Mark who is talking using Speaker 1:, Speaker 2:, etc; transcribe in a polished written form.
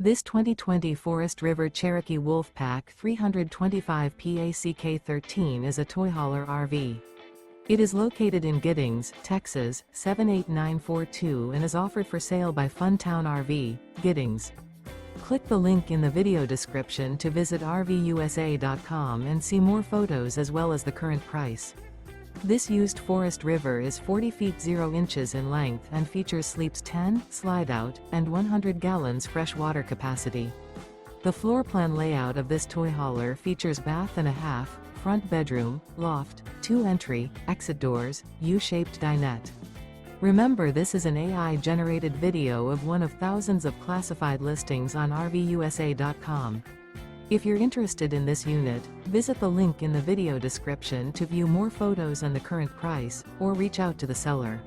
Speaker 1: This 2020 Forest River Cherokee Wolfpack 325 PACK13 is a toy hauler RV. It is located in Giddings, Texas, 78942 and is offered for sale by Funtown RV, Giddings. Click the link in the video description to visit RVUSA.com and see more photos as well as the current price. This used Forest River is 40 feet 0 inches in length and features sleeps 10, Slideout, and 100 gallons fresh water capacity. The floor plan layout of this toy hauler features bath and a half, front bedroom, loft, 2 entry, exit doors, U-shaped dinette. Remember, this is an AI-generated video of one of thousands of classified listings on RVUSA.com. If you're interested in this unit, visit the link in the video description to view more photos and the current price, or reach out to the seller.